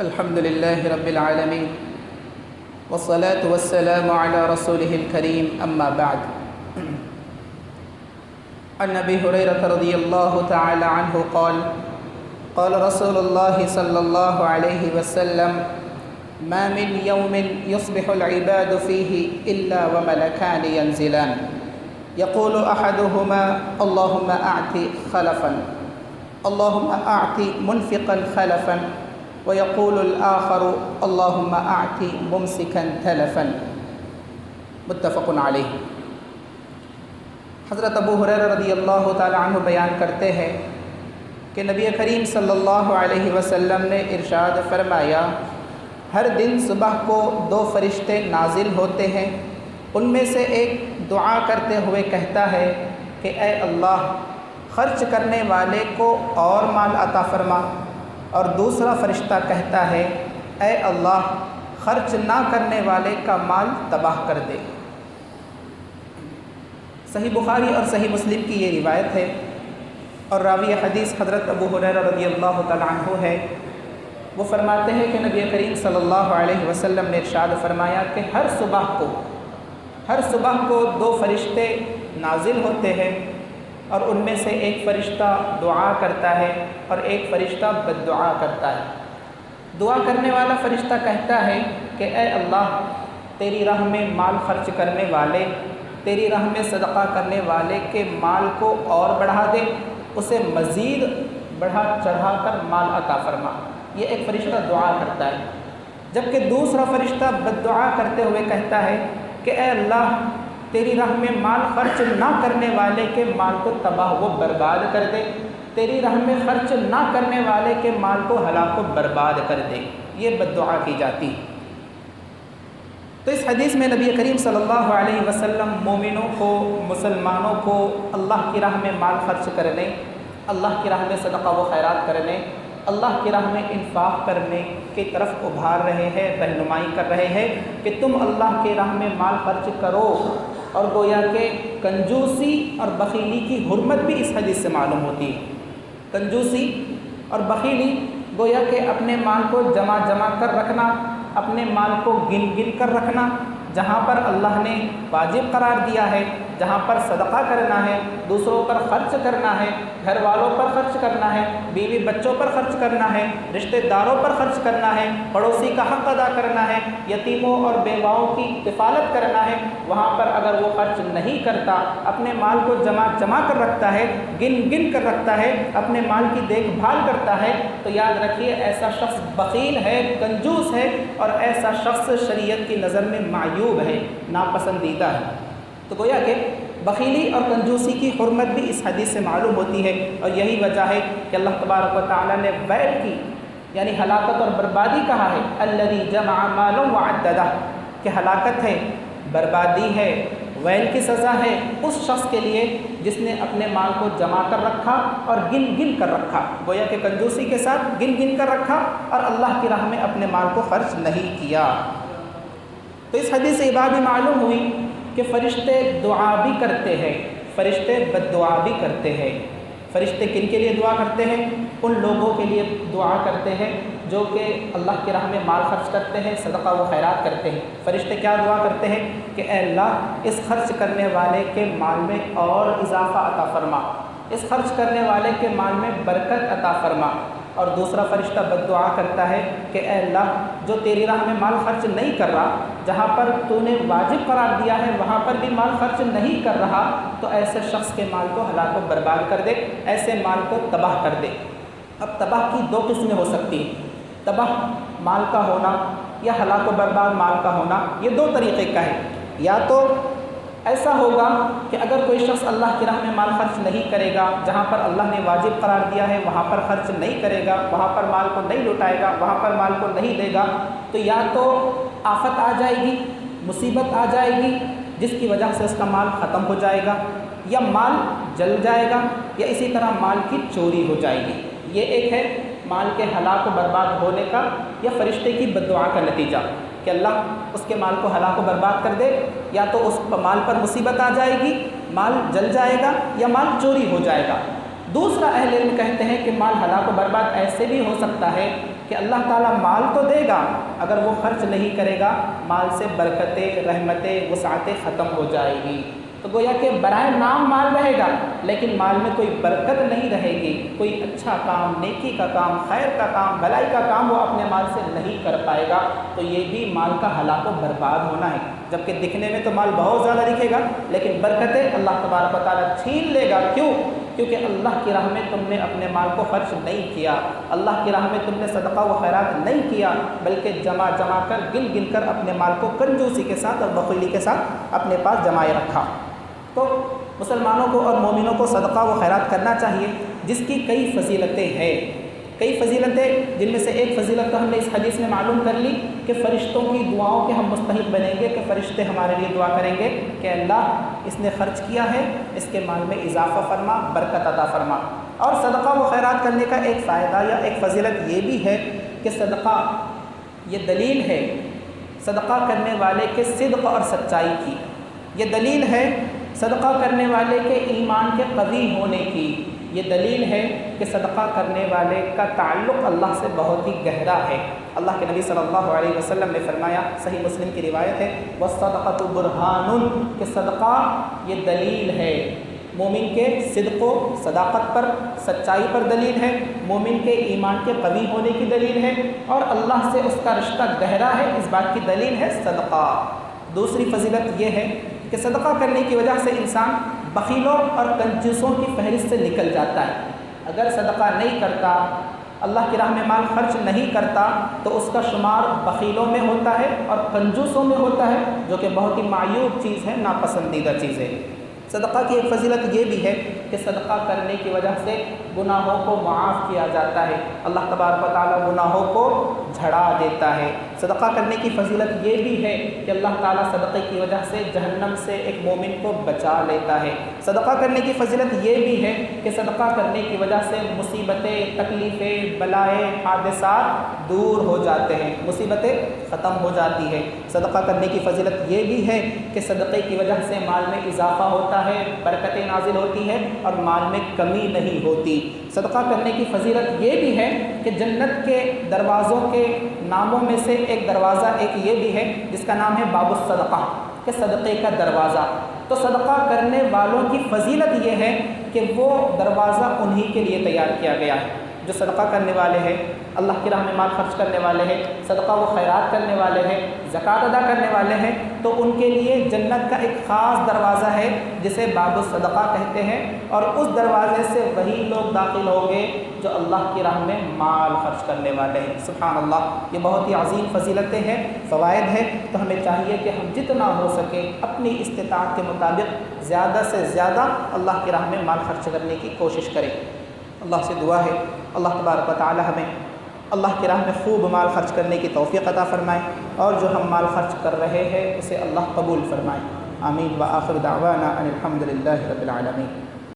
الحمد لله رب العالمين والصلاة والسلام على رسوله الكريم أما بعد. عن أبي هريرة رضي الله تعالى عنه قال قال رسول الله صلى الله عليه وسلم ما من يوم يصبح العباد فيه إلا وملكان ينزلان يقول أحدهما اللهم أعط خلفا اللهم أعط منفقا خلفا ويقول الآخر اللهم أعط ممسكا تلفا. متفق علیہ. حضرت ابو ہریرہ رضی اللہ تعالی عنہ بیان کرتے ہیں کہ نبی کریم صلی اللہ علیہ وسلم نے ارشاد فرمایا ہر دن صبح کو دو فرشتے نازل ہوتے ہیں، ان میں سے ایک دعا کرتے ہوئے کہتا ہے کہ اے اللہ خرچ کرنے والے کو اور مال عطا فرما، اور دوسرا فرشتہ کہتا ہے اے اللہ خرچ نہ کرنے والے کا مال تباہ کر دے. صحیح بخاری اور صحیح مسلم کی یہ روایت ہے، اور راوی حدیث حضرت ابو ہریرہ رضی اللہ تعالی عنہ ہے. وہ فرماتے ہیں کہ نبی کریم صلی اللہ علیہ وسلم نے ارشاد فرمایا کہ ہر صبح کو دو فرشتے نازل ہوتے ہیں، اور ان میں سے ایک فرشتہ دعا کرتا ہے اور ایک فرشتہ بد دعا کرتا ہے. دعا کرنے والا فرشتہ کہتا ہے کہ اے اللہ تیری راہ میں مال خرچ کرنے والے، تیری راہ میں صدقہ کرنے والے کے مال کو اور بڑھا دے، اسے مزید بڑھا چڑھا کر مال عطا فرما. یہ ایک فرشتہ دعا کرتا ہے. جبکہ دوسرا فرشتہ بد دعا کرتے ہوئے کہتا ہے کہ اے اللہ تیری راہ میں مال خرچ نہ کرنے والے کے مال کو تباہ و برباد کر دے، تیری راہ میں خرچ نہ کرنے والے کے مال کو ہلاک و برباد کر دے. یہ بد دعا کی جاتی. تو اس حدیث میں نبی کریم صلی اللہ علیہ وسلم مومنوں کو، مسلمانوں کو اللہ کی راہ میں مال خرچ کرنے، اللہ کی راہ میں صدقہ و خیرات کرنے، اللہ کی راہ میں انفاق کرنے کی طرف ابھار رہے ہیں، رہنمائی کر رہے ہیں کہ تم اللہ کی راہ میں مال خرچ کرو. اور گویا کہ کنجوسی اور بخیلی کی حرمت بھی اس حدیث سے معلوم ہوتی ہے. کنجوسی اور بخیلی گویا کہ اپنے مال کو جمع کر رکھنا، اپنے مال کو گن کر رکھنا، جہاں پر اللہ نے واجب قرار دیا ہے، جہاں پر صدقہ کرنا ہے، دوسروں پر خرچ کرنا ہے، گھر والوں پر خرچ کرنا ہے، بیوی بچوں پر خرچ کرنا ہے، رشتہ داروں پر خرچ کرنا ہے، پڑوسی کا حق ادا کرنا ہے، یتیموں اور بیواؤں کی کفالت کرنا ہے. وہاں پر اگر وہ خرچ نہیں کرتا، اپنے مال کو جمع کر رکھتا ہے، گن کر رکھتا ہے، اپنے مال کی دیکھ بھال کرتا ہے، تو یاد رکھیے ایسا شخص بخیل ہے، کنجوس ہے، اور ایسا شخص شریعت کی نظر میں معیوب ہے، ناپسندیدہ ہے. تو گویا کہ بخیلی اور کنجوسی کی حرمت بھی اس حدیث سے معلوم ہوتی ہے. اور یہی وجہ ہے کہ اللہ تبارک و تعالیٰ نے ویل کی یعنی ہلاکت اور بربادی کہا ہے. الذی جمع مالا وعددہ، کہ ہلاکت ہے، بربادی ہے، ویل کی سزا ہے اس شخص کے لیے جس نے اپنے مال کو جمع کر رکھا اور گن کر رکھا. گویا کہ کنجوسی کے ساتھ گن کر رکھا اور اللہ کی راہ میں اپنے مال کو خرچ نہیں کیا. تو اس حدیث سے یہ بات بھی معلوم ہوئی کہ فرشتے دعا بھی کرتے ہیں، فرشتے بد دعا بھی کرتے ہیں. فرشتے کن کے لیے دعا کرتے ہیں؟ ان لوگوں کے لیے دعا کرتے ہیں جو کہ اللہ کی راہ میں مال خرچ کرتے ہیں، صدقہ و خیرات کرتے ہیں. فرشتے کیا دعا کرتے ہیں کہ اے اللہ اس خرچ کرنے والے کے مال میں اور اضافہ عطا فرما، اس خرچ کرنے والے کے مال میں برکت عطا فرما. اور دوسرا فرشتہ بد دعا کرتا ہے کہ اے اللہ جو تیری راہ میں مال خرچ نہیں کر رہا، جہاں پر تو نے واجب قرار دیا ہے وہاں پر بھی مال خرچ نہیں کر رہا، تو ایسے شخص کے مال کو ہلاک و برباد کر دے، ایسے مال کو تباہ کر دے. اب تباہ کی دو قسمیں ہو سکتی ہیں، تباہ مال کا ہونا یا ہلاک و برباد مال کا ہونا. یہ دو طریقے کا ہے. یا تو ایسا ہوگا کہ اگر کوئی شخص اللہ کی راہ میں مال خرچ نہیں کرے گا، جہاں پر اللہ نے واجب قرار دیا ہے وہاں پر خرچ نہیں کرے گا، وہاں پر مال کو نہیں لٹائے گا، وہاں پر مال کو نہیں دے گا، تو یا تو آفت آ جائے گی، مصیبت آ جائے گی جس کی وجہ سے اس کا مال ختم ہو جائے گا، یا مال جل جائے گا، یا اسی طرح مال کی چوری ہو جائے گی. یہ ایک ہے مال کے ہلاک و برباد ہونے کا یا فرشتے کی بد دعا کا نتیجہ کہ اللہ اس کے مال کو ہلاک و برباد کر دے. یا تو اس مال پر مصیبت آ جائے گی، مال جل جائے گا، یا مال چوری ہو جائے گا. دوسرا اہل علم کہتے ہیں کہ مال ہلاک و برباد ایسے بھی ہو سکتا ہے کہ اللہ تعالیٰ مال تو دے گا، اگر وہ خرچ نہیں کرے گا مال سے برکتیں، رحمتیں، وسعتیں ختم ہو جائے گی۔ تو گویا کہ برائے نام مال رہے گا لیکن مال میں کوئی برکت نہیں رہے گی، کوئی اچھا کام، نیکی کا کام، خیر کا کام، بھلائی کا کام وہ اپنے مال سے نہیں کر پائے گا، تو یہ بھی مال کا ہلاک و برباد ہونا ہے۔ جبکہ دکھنے میں تو مال بہت زیادہ دکھے گا لیکن برکتیں اللہ تبارک و تعالیٰ چھین لے گا۔ کیوں؟ کیونکہ اللہ کی راہ میں تم نے اپنے مال کو خرچ نہیں کیا، اللہ کی راہ میں تم نے صدقہ و خیرات نہیں کیا، بلکہ جمع کر گن گن کر اپنے مال کو کنجوسی کے ساتھ اور بخیلی کے ساتھ اپنے پاس جمائے رکھا۔ تو مسلمانوں کو اور مومنوں کو صدقہ و خیرات کرنا چاہیے، جس کی کئی فضیلتیں ہیں، کئی فضیلتیں، جن میں سے ایک فضیلت تو ہم نے اس حدیث میں معلوم کر لی کہ فرشتوں کی دعاؤں کے ہم مستحق بنیں گے، کہ فرشتے ہمارے لیے دعا کریں گے کہ اللہ اس نے خرچ کیا ہے، اس کے مال میں اضافہ فرما، برکت عطا فرما۔ اور صدقہ و خیرات کرنے کا ایک فائدہ یا ایک فضیلت یہ بھی ہے کہ صدقہ یہ دلیل ہے صدقہ کرنے والے کے صدق اور سچائی کی، یہ دلیل ہے صدقہ کرنے والے کے ایمان کے قوی ہونے کی، یہ دلیل ہے کہ صدقہ کرنے والے کا تعلق اللہ سے بہت ہی گہرا ہے۔ اللہ کے نبی صلی اللہ علیہ وسلم نے فرمایا، صحیح مسلم کی روایت ہے، وَالصَّدَقَةُ بُرْهَانٌ، کہ صدقہ یہ دلیل ہے، مومن کے صدق و صداقت پر، سچائی پر دلیل ہے، مومن کے ایمان کے قوی ہونے کی دلیل ہے، اور اللہ سے اس کا رشتہ گہرا ہے، اس بات کی دلیل ہے صدقہ۔ دوسری فضیلت یہ ہے کہ صدقہ کرنے کی وجہ سے انسان بخیلوں اور کنجوسوں کی فہرست سے نکل جاتا ہے۔ اگر صدقہ نہیں کرتا، اللہ کی راہ میں مال خرچ نہیں کرتا، تو اس کا شمار بخیلوں میں ہوتا ہے اور کنجوسوں میں ہوتا ہے، جو کہ بہت ہی معیوب چیز ہے، ناپسندیدہ چیز ہے۔ صدقہ کی ایک فضیلت یہ بھی ہے کہ صدقہ کرنے کی وجہ سے گناہوں کو معاف کیا جاتا ہے، اللہ تبارک و تعالیٰ گناہوں کو جھڑا دیتا ہے۔ صدقہ کرنے کی فضیلت یہ بھی ہے کہ اللہ تعالیٰ صدقے کی وجہ سے جہنم سے ایک مومن کو بچا لیتا ہے۔ صدقہ کرنے کی فضیلت یہ بھی ہے کہ صدقہ کرنے کی وجہ سے مصیبتیں، تکلیفیں، بلائیں، حادثات دور ہو جاتے ہیں، مصیبتیں ختم ہو جاتی ہے۔ صدقہ کرنے کی فضیلت یہ بھی ہے کہ صدقے کی وجہ سے مال میں اضافہ ہوتا ہے، برکتیں نازل ہوتی ہے اور مال میں کمی نہیں ہوتی۔ صدقہ کرنے کی فضیلت یہ بھی ہے کہ جنت کے دروازوں کے ناموں میں سے ایک دروازہ ایک یہ بھی ہے جس کا نام ہے باب الصدقہ، کہ صدقے کا دروازہ۔ تو صدقہ کرنے والوں کی فضیلت یہ ہے کہ وہ دروازہ انہی کے لیے تیار کیا گیا ہے، جو صدقہ کرنے والے ہیں، اللہ کی راہ میں مال خرچ کرنے والے ہیں، صدقہ و خیرات کرنے والے ہیں، زکوٰۃ ادا کرنے والے ہیں، تو ان کے لیے جنت کا ایک خاص دروازہ ہے جسے باب الصدقہ کہتے ہیں، اور اس دروازے سے وہی لوگ داخل ہوں گے جو اللہ کی راہ میں مال خرچ کرنے والے ہیں۔ سبحان اللہ، یہ بہت ہی عظیم فضیلتیں ہیں، فوائد ہیں، تو ہمیں چاہیے کہ ہم جتنا ہو سکے اپنی استطاعت کے مطابق زیادہ سے زیادہ اللہ کی راہ میں مال خرچ کرنے کی کوشش کریں۔ اللہ سے دعا ہے اللہ تبارک و تعالی ہمیں اللہ کی راہ میں خوب مال خرچ کرنے کی توفیق عطا فرمائے، اور جو ہم مال خرچ کر رہے ہیں اسے اللہ قبول فرمائے۔ آمین۔ وآخر دعوانا ان الحمد للہ رب العالمین۔